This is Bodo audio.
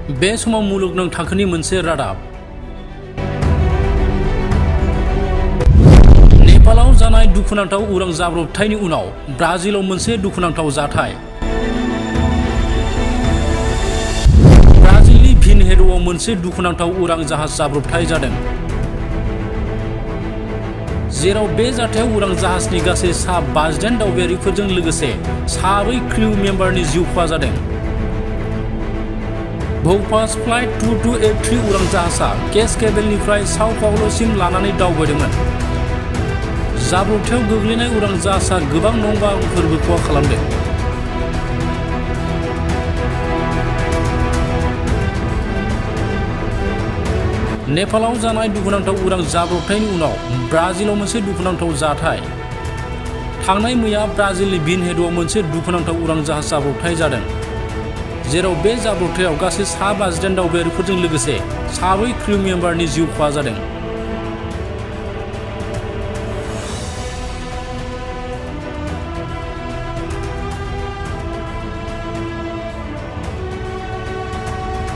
बे समाव मुलुगनां थाखोनि मोनसे रादाब। नेपालाव जानाय दुखुनांथाव उरां जाब्रबथायनि उनाव ब्राजिलाव मोनसे दुखुनांथाव जाथाय। ब्राजिलनि भिनहेर'आव मोनसे दुखुनांथाव उरां जाहाज जाब्रबथाय जादों, जेराव बे जाथायाव उरां जाहाजनि गासै सा 58 दावबायारिफोरजों लोगोसे 2 क्रिउ मेम्बारनि जिउ खहा जादों। भौपास फ्लाइट 2283 उरां जाहाजा केसकेबेलनिफ्राय साउ पाउल'सिम लानानै दावबायदोंमोन। जाब्रबथायाव गोग्लैनाय उरां जाहाजा गोबां न' बांफोरबो खहा खालामदों। नेपालाव जानाय दुखुनांथाव उरां जाब्रबथायनि उनाव ब्राजिलाव मोनसे दुखुनांथाव जाथाय। थांनाय मैया ब्राजिलनि भिनहेर'आव मोनसे दुखुनांथाव उरां जाहाज जाब्रबथाय जादों, जेराव बे जाब्रबथायाव गासै 58 दावबायारिफोरजों लोगोसे 2 क्रिउ मेम्बारनि जिउ खहा जादों।